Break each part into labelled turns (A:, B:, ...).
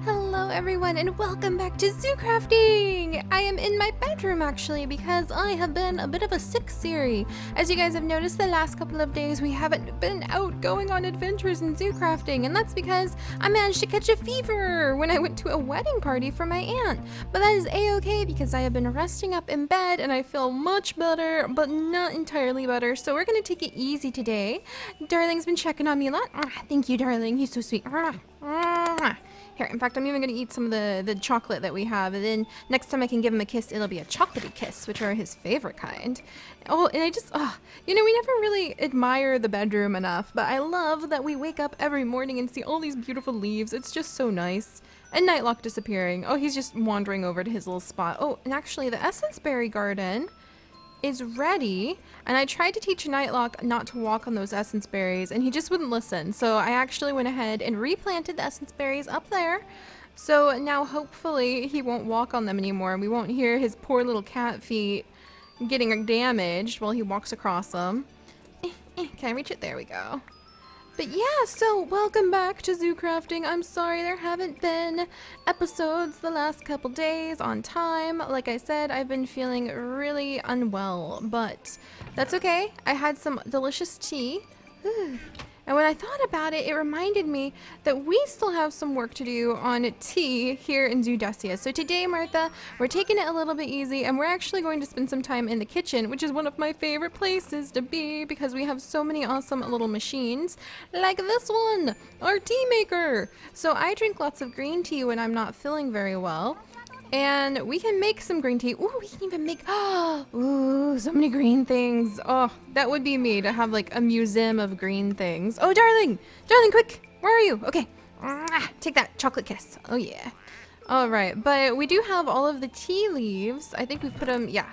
A: Hello everyone and welcome back to Zoo Crafting! I am in my bedroom actually because I have been a bit of a sick Seri. As you guys have noticed, the last couple of days we haven't been out going on adventures in Zoo Crafting, and that's because I managed to catch a fever when I went to a wedding party for my aunt. But that is a-okay because I have been resting up in bed and I feel much better, but not entirely better. So we're gonna take it easy today. Darling's been checking on me a lot. Thank you, darling. He's so sweet. Here, in fact, I'm even going to eat some of the chocolate that we have, and then next time I can give him a kiss, it'll be a chocolatey kiss, which are his favorite kind. Oh, and we never really admire the bedroom enough, but I love that we wake up every morning and see all these beautiful leaves. It's just so nice. And Nightlock disappearing. Oh, he's just wandering over to his little spot. Oh, and actually, the essence berry garden is ready, and I tried to teach Nightlock not to walk on those essence berries and he just wouldn't listen, so I actually went ahead and replanted the essence berries up there, so now hopefully he won't walk on them anymore and we won't hear his poor little cat feet getting damaged while he walks across them. Can I reach it? There we go. But yeah, so welcome back to Zoo Crafting. I'm sorry there haven't been episodes the last couple days on time. Like I said, I've been feeling really unwell, but that's okay. I had some delicious tea. And when I thought about it, it reminded me that we still have some work to do on tea here in Zoodesia. So today, Martha, we're taking it a little bit easy and we're actually going to spend some time in the kitchen, which is one of my favorite places to be because we have so many awesome little machines like this one, our tea maker. So I drink lots of green tea when I'm not feeling very well. And we can make some green tea. Ooh, we can even make, ooh, so many green things. Oh, that would be me to have like a museum of green things. Oh, darling, quick, where are you? Okay, take that chocolate kiss. Oh yeah. All right, but we do have all of the tea leaves. I think we've put them, yeah.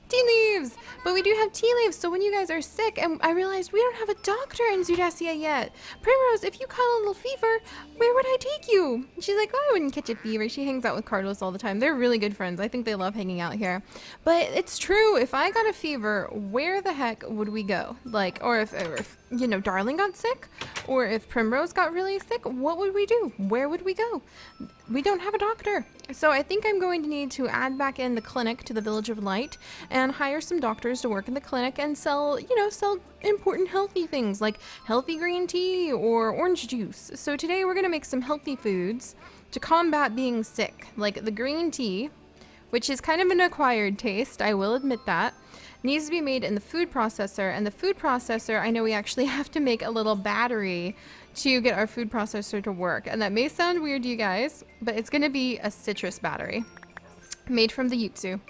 A: Tea leaves! But we do have tea leaves, so when you guys are sick, and I realized we don't have a doctor in Zoodesia yet. Primrose, if you caught a little fever, where would I take you? She's like, oh, I wouldn't catch a fever. She hangs out with Carlos all the time. They're really good friends. I think they love hanging out here. But it's true, if I got a fever, where the heck would we go? Like, or if Darling got sick, or if Primrose got really sick, what would we do? Where would we go? We don't have a doctor. So I think I'm going to need to add back in the clinic to the Village of Light and hire some doctors to work in the clinic and sell important healthy things like healthy green tea or orange juice. So today we're going to make some healthy foods to combat being sick, like the green tea, which is kind of an acquired taste, I will admit that. Needs to be made in the food processor, and the food processor, I know we actually have to make a little battery to get our food processor to work, and that may sound weird to you guys, but it's going to be a citrus battery made from the Yutsu.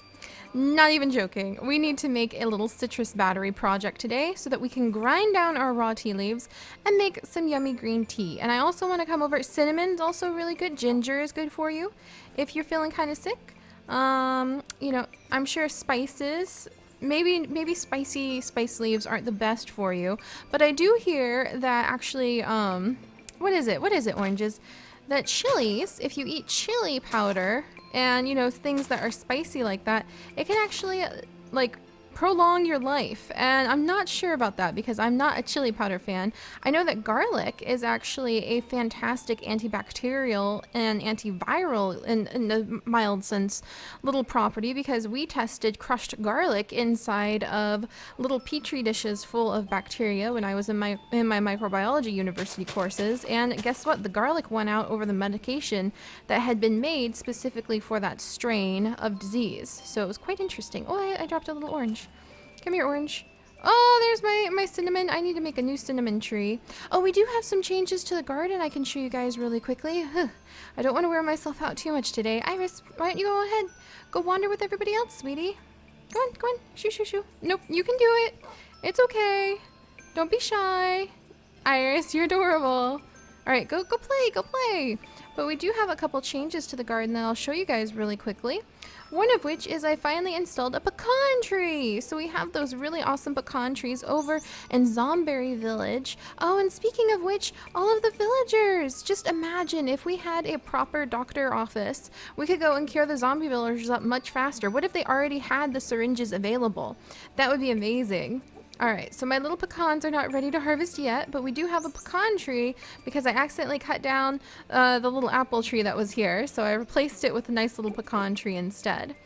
A: Not even joking. We need to make a little citrus battery project today so that we can grind down our raw tea leaves and make some yummy green tea. And I also want to come over, cinnamon's also really good. Ginger is good for you if you're feeling kind of sick. I'm sure spices, maybe spicy spice leaves aren't the best for you, but I do hear that actually, what is it, oranges? That chilies, if you eat chili powder and, things that are spicy like that, it can actually, prolong your life. And I'm not sure about that because I'm not a chili powder fan. I know that garlic is actually a fantastic antibacterial and antiviral in the mild sense little property, because we tested crushed garlic inside of little petri dishes full of bacteria when I was in my microbiology university courses, and guess what? The garlic went out over the medication that had been made specifically for that strain of disease. So it was quite interesting. Oh, I dropped a little orange. Come here, orange. Oh, there's my cinnamon. I need to make a new cinnamon tree. Oh, we do have some changes to the garden I can show you guys really quickly. I don't want to wear myself out too much today. Iris, why don't you go ahead? Go wander with everybody else, sweetie. Go on. Shoo. Nope, you can do it. It's okay. Don't be shy. Iris, you're adorable. All right, go play. But we do have a couple changes to the garden that I'll show you guys really quickly. One of which is I finally installed a pecan tree. So we have those really awesome pecan trees over in Zomberry Village. Oh, and speaking of which, all of the villagers, just imagine if we had a proper doctor office, we could go and cure the zombie villagers up much faster. What if they already had the syringes available? That would be amazing. Alright, so my little pecans are not ready to harvest yet, but we do have a pecan tree because I accidentally cut down the little apple tree that was here, so I replaced it with a nice little pecan tree instead.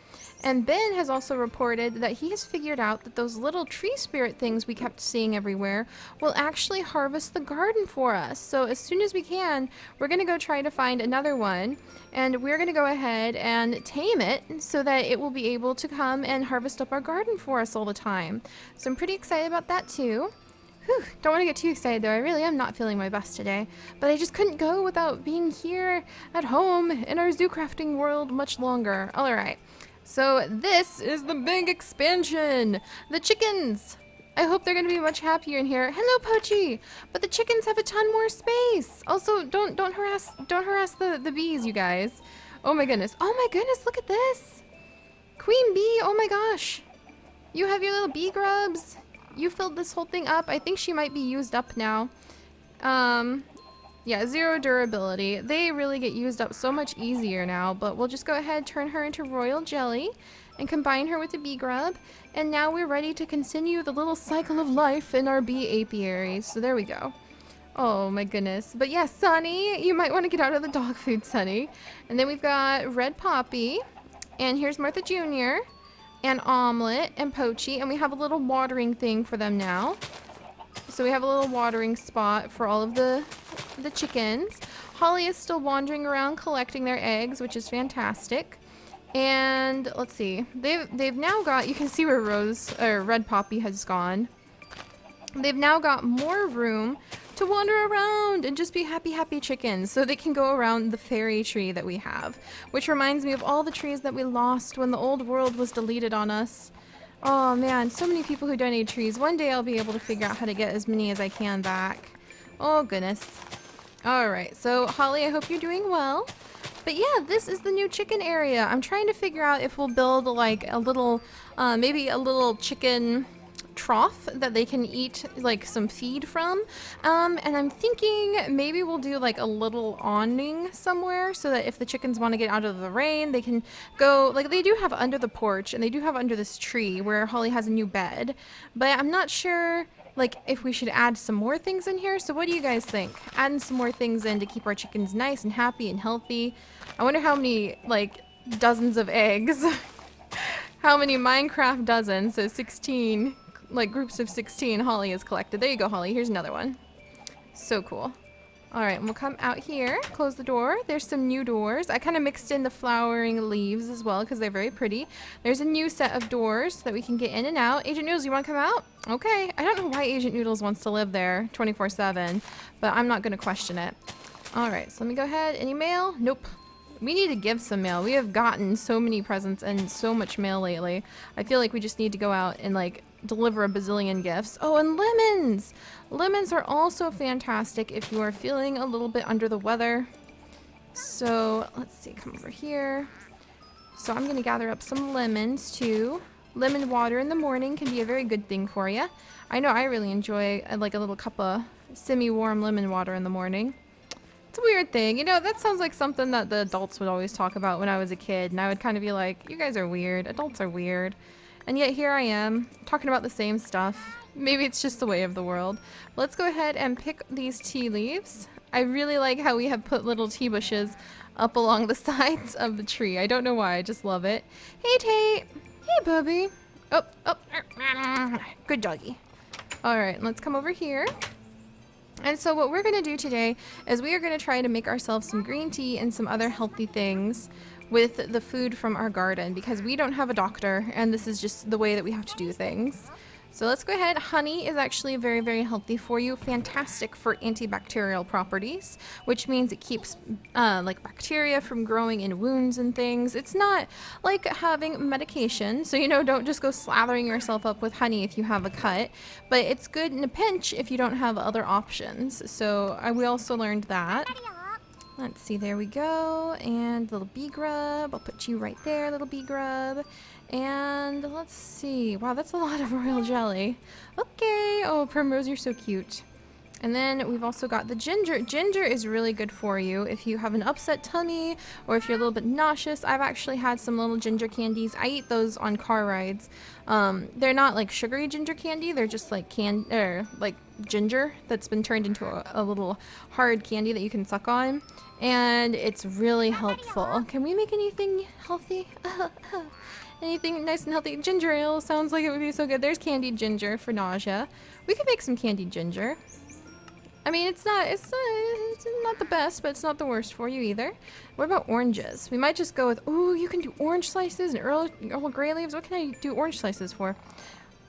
A: And Ben has also reported that he has figured out that those little tree spirit things we kept seeing everywhere will actually harvest the garden for us. So as soon as we can, we're going to go try to find another one, and we're going to go ahead and tame it so that it will be able to come and harvest up our garden for us all the time. So I'm pretty excited about that too. Whew, don't want to get too excited though. I really am not feeling my best today. But I just couldn't go without being here at home in our zoo crafting world much longer. Alright. So this is the big expansion. The chickens. I hope they're going to be much happier in here. Hello, Pochi. But the chickens have a ton more space. Also, don't harass the bees, you guys. Oh my goodness. Oh my goodness, look at this. Queen bee. Oh my gosh. You have your little bee grubs. You filled this whole thing up. I think she might be used up now. Yeah, 0 durability. They really get used up so much easier now, but we'll just go ahead and turn her into royal jelly and combine her with the bee grub. And now we're ready to continue the little cycle of life in our bee apiary. So there we go. Oh my goodness. But yes, Sunny, you might want to get out of the dog food, Sunny. And then we've got Red Poppy. And here's Martha Jr. and Omelet and Pochi. And we have a little watering thing for them now. So we have a little watering spot for all of the chickens. Holly is still wandering around collecting their eggs, which is fantastic. And let's see, they've now got, you can see where Red Poppy has gone. They've now got more room to wander around and just be happy chickens, so they can go around the fairy tree that we have, which reminds me of all the trees that we lost when the old world was deleted on us. Oh man, so many people who donate trees. One day I'll be able to figure out how to get as many as I can back. Oh goodness. Alright, so Holly, I hope you're doing well. But yeah, this is the new chicken area. I'm trying to figure out if we'll build like a little, maybe a little chicken trough that they can eat like some feed from. And I'm thinking maybe we'll do like a little awning somewhere so that if the chickens want to get out of the rain, they can go, like they do have under the porch and they do have under this tree where Holly has a new bed. But I'm not sure like if we should add some more things in here. So what do you guys think? Adding some more things in to keep our chickens nice and happy and healthy. I wonder how many like dozens of eggs. How many Minecraft dozens, so 16, like groups of 16 Holly has collected. There you go, Holly. Here's another one. So cool. Alright, and we'll come out here, close the door. There's some new doors. I kind of mixed in the flowering leaves as well because they're very pretty. There's a new set of doors so that we can get in and out. Agent Noodles, you want to come out? Okay. I don't know why Agent Noodles wants to live there 24/7, but I'm not going to question it. Alright, so let me go ahead. Any mail? Nope. We need to give some mail. We have gotten so many presents and so much mail lately. I feel like we just need to go out and like deliver a bazillion gifts. Oh, and lemons! Lemons are also fantastic if you are feeling a little bit under the weather. So let's see, come over here. So I'm gonna gather up some lemons too. Lemon water in the morning can be a very good thing for you. I know I really enjoy like a little cup of semi-warm lemon water in the morning. It's a weird thing. You know, that sounds like something that the adults would always talk about when I was a kid. And I would kind of be like, you guys are weird. Adults are weird. And yet here I am, talking about the same stuff. Maybe it's just the way of the world. Let's go ahead and pick these tea leaves. I really like how we have put little tea bushes up along the sides of the tree. I don't know why, I just love it. Hey, Tate. Hey, Bubby. Oh, good doggy. All right, let's come over here. And so what we're going to do today is we are going to try to make ourselves some green tea and some other healthy things with the food from our garden because we don't have a doctor and this is just the way that we have to do things. So let's go ahead. Honey is actually very, very healthy for you. Fantastic for antibacterial properties, which means it keeps like bacteria from growing in wounds and things. It's not like having medication. So, you know, don't just go slathering yourself up with honey if you have a cut, but it's good in a pinch if you don't have other options. So we also learned that. Let's see, there we go. And little bee grub. I'll put you right there, little bee grub. And let's see. Wow, that's a lot of royal jelly. Okay. Oh, Primrose, you're so cute. And then we've also got the ginger. Ginger is really good for you if you have an upset tummy or if you're a little bit nauseous. I've actually had some little ginger candies. I eat those on car rides. They're not like sugary ginger candy. They're just like like ginger that's been turned into a little hard candy that you can suck on. And it's really helpful. Can we make anything healthy? Anything nice and healthy? Ginger ale sounds like it would be so good. There's candied ginger for nausea. We could make some candied ginger. I mean, it's not the best, but it's not the worst for you either. What about oranges? We might just go with, ooh, you can do orange slices and Earl Grey leaves. What can I do orange slices for?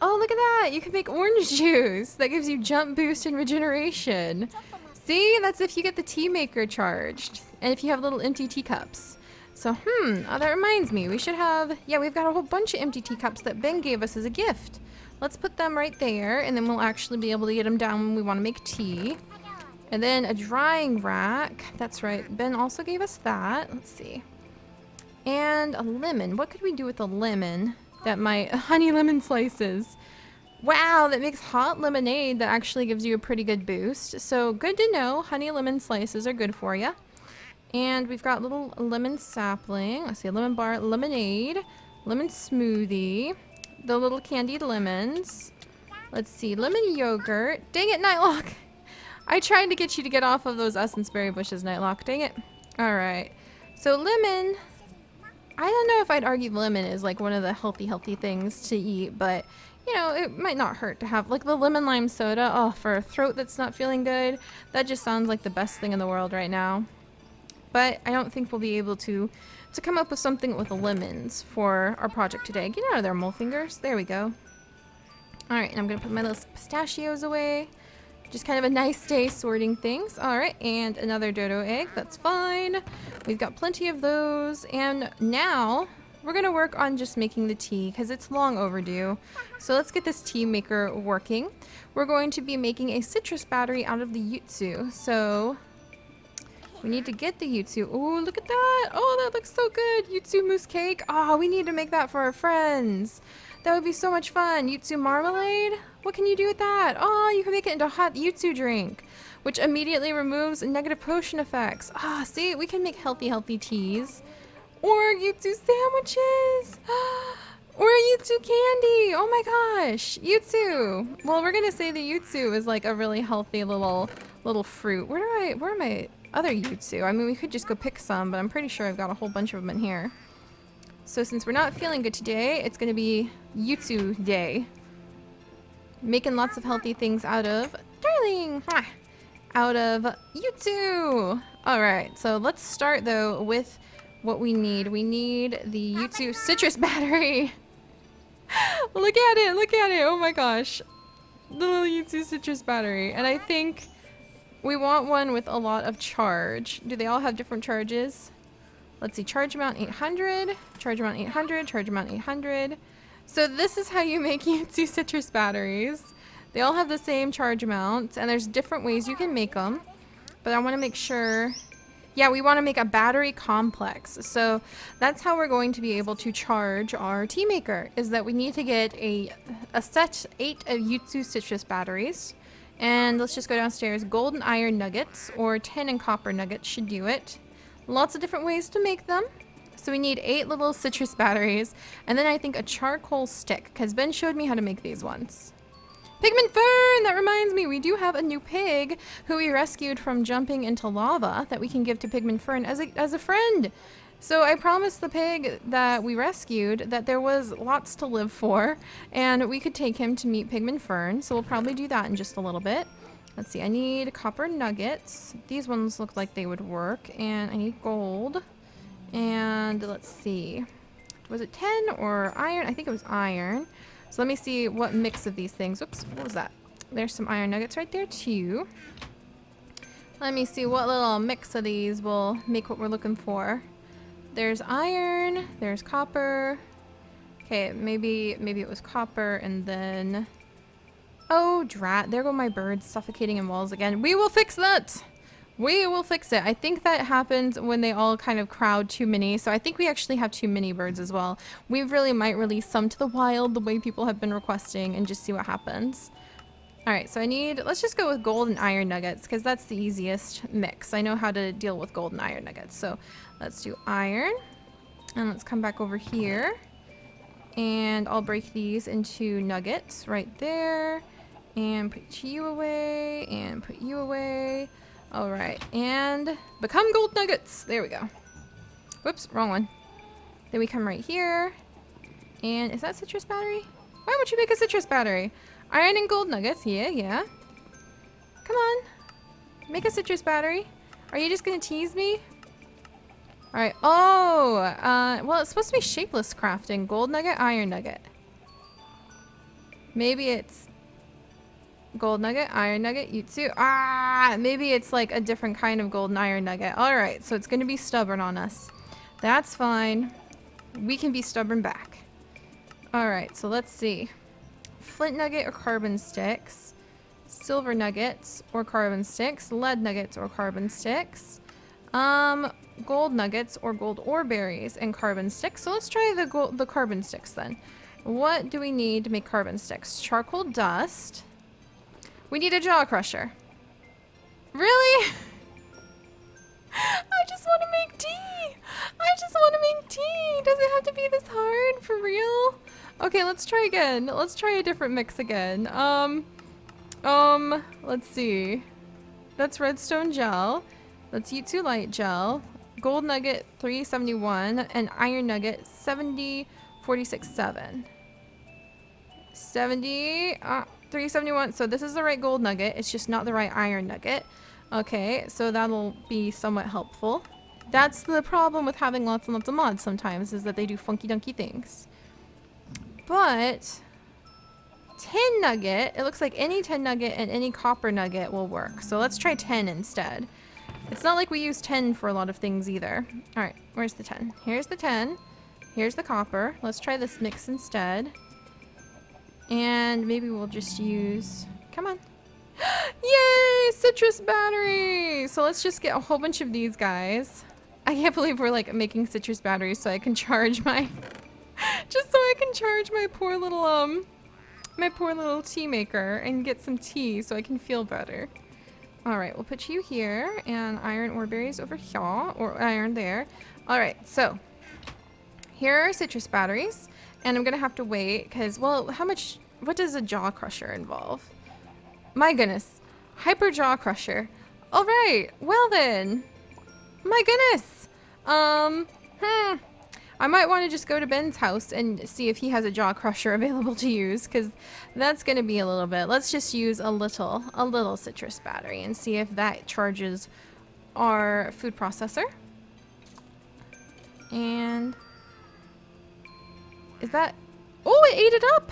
A: Oh, look at that. You can make orange juice. That gives you jump boost and regeneration. See, that's if you get the tea maker charged. And if you have little empty teacups. So, oh, that reminds me. We should have, yeah, we've got a whole bunch of empty teacups that Ben gave us as a gift. Let's put them right there, and then we'll actually be able to get them down when we want to make tea. And then a drying rack. That's right. Ben also gave us that. Let's see. And a lemon. What could we do with a lemon? That might... honey lemon slices. Wow, that makes hot lemonade that actually gives you a pretty good boost. So good to know. Honey lemon slices are good for you. And we've got little lemon sapling. Let's see. Lemon bar, lemonade, lemon smoothie. The little candied lemons. Let's see, lemon yogurt. Dang it, Nightlock. I tried to get you to get off of those essence berry bushes, Nightlock. Dang it. All right. So lemon. I don't know if I'd argue lemon is like one of the healthy things to eat, but you know, it might not hurt to have like the lemon lime soda. Oh, for a throat that's not feeling good. That just sounds like the best thing in the world right now. But I don't think we'll be able to come up with something with the lemons for our project today. Get out of there, mole fingers. There we go. Alright, and I'm going to put my little pistachios away. Just kind of a nice day sorting things. Alright, and another dodo egg. That's fine. We've got plenty of those. And now we're going to work on just making the tea because it's long overdue. So let's get this tea maker working. We're going to be making a citrus battery out of the yutsu. So... we need to get the yutsu. Oh, look at that. Oh, that looks so good. Yutsu mousse cake. Oh, we need to make that for our friends. That would be so much fun. Yutsu marmalade? What can you do with that? Oh, you can make it into a hot yutsu drink, which immediately removes negative potion effects. Ah, see, we can make healthy teas. Or yutsu sandwiches. Or yutsu candy. Oh my gosh. Yutsu. Well, we're going to say the yutsu is like a really healthy little fruit. Where are my other yutsu? I mean, we could just go pick some, but I'm pretty sure I've got a whole bunch of them in here. So since we're not feeling good today, it's going to be yutsu day. Making lots of healthy things out of... darling! Out of yutsu! Alright, so let's start though with what we need. We need the yutsu citrus battery. Look at it! Look at it! Oh my gosh. The little yutsu citrus battery. And I think... we want one with a lot of charge. Do they all have different charges? Let's see, charge amount 800, charge amount 800, charge amount 800. So this is how you make yutsu citrus batteries. They all have the same charge amount, and there's different ways you can make them. But I want to make sure... yeah, we want to make a battery complex. So that's how we're going to be able to charge our tea maker, is that we need to get a set 8 of yutsu citrus batteries. And let's just go downstairs. Gold and iron nuggets, or tin and copper nuggets should do it. Lots of different ways to make them. So we need 8 little citrus batteries. And then I think a charcoal stick, because Ben showed me how to make these once. Pigment fern! That reminds me, we do have a new pig who we rescued from jumping into lava that we can give to Pigment Fern as a friend. So I promised the pig that we rescued that there was lots to live for, and we could take him to meet Pigment Fern, so we'll probably do that in just a little bit. Let's see, I need copper nuggets. These ones look like they would work, and I need gold. And let's see, was it 10 or iron? I think it was iron. So let me see what mix of these things. Oops, what was that? There's some iron nuggets right there too. Let me see what little mix of these will make what we're looking for. There's iron, there's copper. Okay, maybe it was copper and then... oh, drat. There go my birds suffocating in walls again. We will fix that! We will fix it. I think that happens when they all kind of crowd too many. So I think we actually have too many birds as well. We really might release some to the wild the way people have been requesting and just see what happens. All right, so I need, let's just go with gold and iron nuggets because that's the easiest mix. I know how to deal with gold and iron nuggets. So let's do iron, and let's come back over here, and I'll break these into nuggets right there, and put you away, and put you away. All right, and become gold nuggets. There we go. Whoops, wrong one. Then we come right here, and is that citrus battery? Why would you make a citrus battery? Iron and gold nuggets, yeah. Come on, make a citrus battery. Are you just gonna tease me? All right, oh, well, it's supposed to be shapeless crafting. Gold nugget, iron nugget. Maybe it's gold nugget, iron nugget, Yutsu. Ah, maybe it's like a different kind of gold and iron nugget. All right, so it's gonna be stubborn on us. That's fine. We can be stubborn back. All right, so let's see. Flint nugget or carbon sticks, silver nuggets or carbon sticks, lead nuggets or carbon sticks, gold nuggets or gold ore berries and carbon sticks. So let's try the carbon sticks then. What do we need to make carbon sticks? Charcoal dust. We need a jaw crusher. Really? I just want to make tea. I just want to make tea. Does it have to be this hard for real? Okay, let's try again. Let's try a different mix again. Let's see. That's redstone gel. That's Yutsu light gel. Gold nugget 371 and iron nugget 70467. 371. So this is the right gold nugget. It's just not the right iron nugget. Okay, so that'll be somewhat helpful. That's the problem with having lots and lots of mods sometimes, is that they do funky dunky things. But tin nugget, it looks like any tin nugget and any copper nugget will work. So let's try 10 instead. It's not like we use 10 for a lot of things either. All right, where's the 10? Here's the 10. Here's the copper. Let's try this mix instead. And maybe we'll just use, come on. Yay, citrus battery. So let's just get a whole bunch of these guys. I can't believe we're like making citrus batteries so I can charge my just so I can charge my poor little tea maker and get some tea so I can feel better. All right, we'll put you here and iron ore berries over here, or iron there. All right, so here are citrus batteries, and I'm gonna have to wait because, well, what does a jaw crusher involve? My goodness, hyper jaw crusher. All right, well then, my goodness. I might want to just go to Ben's house and see if he has a jaw crusher available to use, because that's going to be a little bit. Let's just use a little citrus battery and see if that charges our food processor. And is that, oh, it ate it up,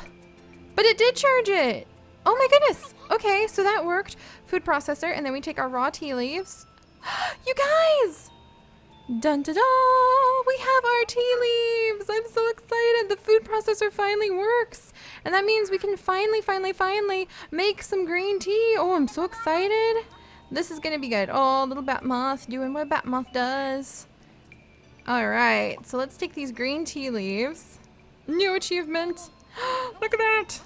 A: but it did charge it. Oh my goodness. Okay, so that worked. Food processor, and then we take our raw tea leaves. You guys! Dun da da! We have our tea leaves! I'm so excited! The food processor finally works! And that means we can finally make some green tea! Oh, I'm so excited! This is gonna be good. Oh, little bat moth doing what bat moth does. Alright, so let's take these green tea leaves. New achievement! Look at that!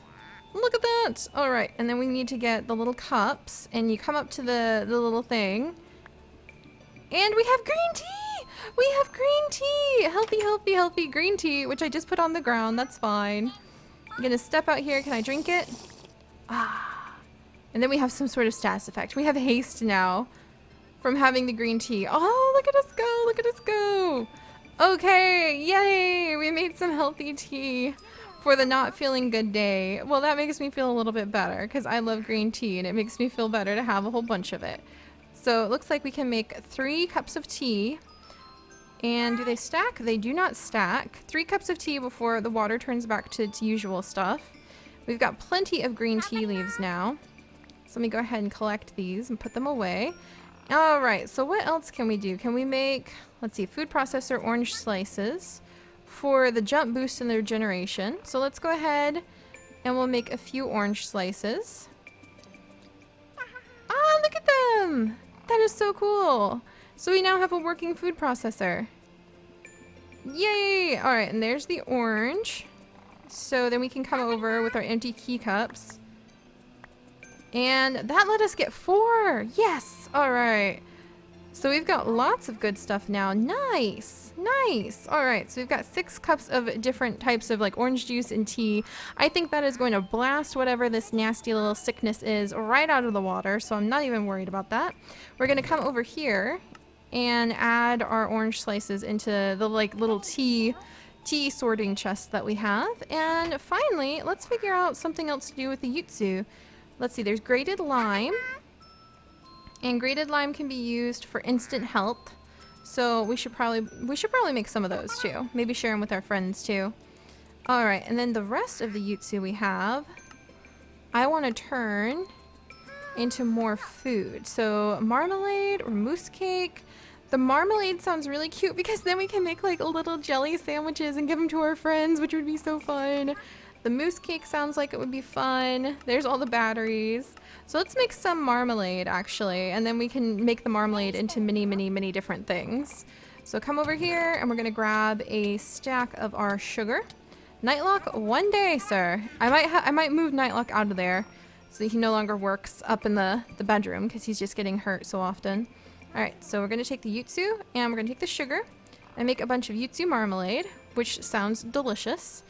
A: Look at that! Alright, and then we need to get the little cups, and you come up to the little thing. And we have green tea! We have green tea! Healthy green tea, which I just put on the ground. That's fine. I'm gonna step out here. Can I drink it? Ah. And then we have some sort of status effect. We have haste now from having the green tea. Oh, look at us go! Look at us go! Okay, yay! We made some healthy tea for the not feeling good day. Well, that makes me feel a little bit better because I love green tea and it makes me feel better to have a whole bunch of it. So it looks like we can make 3 cups of tea. And do they stack? They do not stack. 3 cups of tea before the water turns back to its usual stuff. We've got plenty of green tea leaves now. So let me go ahead and collect these and put them away. All right, so what else can we do? Can we make, let's see, food processor orange slices for the jump boost and the regeneration. So let's go ahead and we'll make a few orange slices. Ah, look at them! That is so cool. So we now have a working food processor. Yay! All right, and there's the orange. So then we can come over with our empty key cups. And that let us get 4. Yes. All right. So we've got lots of good stuff now. Nice. Nice. All right. So we've got 6 cups of different types of like orange juice and tea. I think that is going to blast whatever this nasty little sickness is right out of the water. So I'm not even worried about that. We're going to come over here and add our orange slices into the like little tea sorting chest that we have. And finally, let's figure out something else to do with the Yutsu. Let's see. There's grated lime. And grated lime can be used for instant health. So we should probably make some of those too. Maybe share them with our friends too. All right, and then the rest of the Yutsu we have, I want to turn into more food. So marmalade or mousse cake. The marmalade sounds really cute because then we can make like little jelly sandwiches and give them to our friends, which would be so fun. The mousse cake sounds like it would be fun. There's all the batteries. So let's make some marmalade actually, and then we can make the marmalade into many different things. So come over here and we're gonna grab a stack of our sugar. Nightlock, one day, sir. I might move Nightlock out of there so he no longer works up in the bedroom because he's just getting hurt so often. All right, so we're gonna take the Yutsu and we're gonna take the sugar and make a bunch of Yutsu marmalade, which sounds delicious.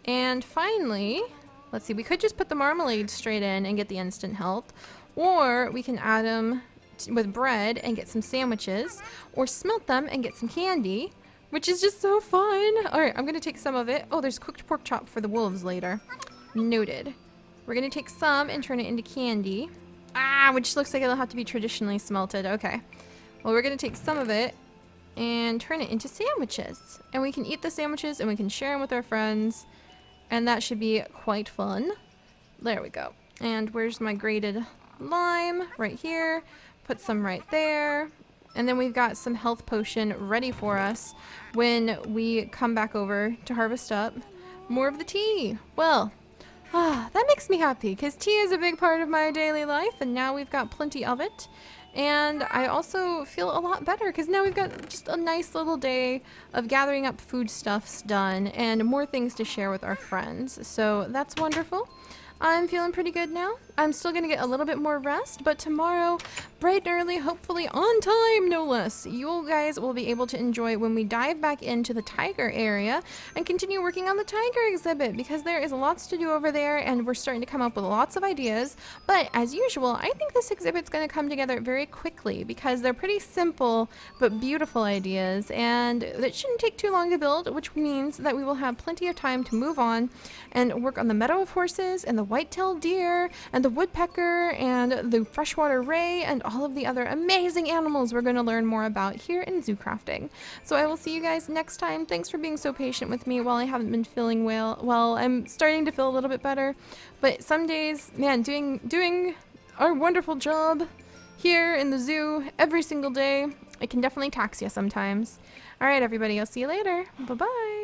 A: And finally, let's see, we could just put the marmalade straight in and get the instant health, or we can add them with bread and get some sandwiches, or smelt them and get some candy, which is just so fun. All right, I'm gonna take some of it. Oh, there's cooked pork chop for the wolves later. Noted. We're gonna take some and turn it into candy. Which looks like it'll have to be traditionally smelted. Okay. Well, we're gonna take some of it and turn it into sandwiches. And we can eat the sandwiches and we can share them with our friends. And that should be quite fun. There we go. And where's my grated lime? Right here. Put some right there. And then we've got some health potion ready for us when we come back over to harvest up more of the tea. Well, that makes me happy because tea is a big part of my daily life, and now we've got plenty of it. And I also feel a lot better because now we've got just a nice little day of gathering up foodstuffs done and more things to share with our friends. So that's wonderful. I'm feeling pretty good now. I'm still going to get a little bit more rest, but tomorrow, bright and early, hopefully on time, no less, you guys will be able to enjoy when we dive back into the tiger area and continue working on the tiger exhibit because there is lots to do over there and we're starting to come up with lots of ideas. But as usual, I think this exhibit's going to come together very quickly because they're pretty simple but beautiful ideas, and it shouldn't take too long to build, which means that we will have plenty of time to move on and work on the meadow of horses and the white-tailed deer and the woodpecker and the freshwater ray and all of the other amazing animals we're going to learn more about here in zoo crafting. So I will see you guys next time. Thanks for being so patient with me while I haven't been feeling well. I'm starting to feel a little bit better, but some days, man, doing our wonderful job here in the zoo every single day, it can definitely tax you sometimes. All right, everybody, I'll see you later. Bye-bye.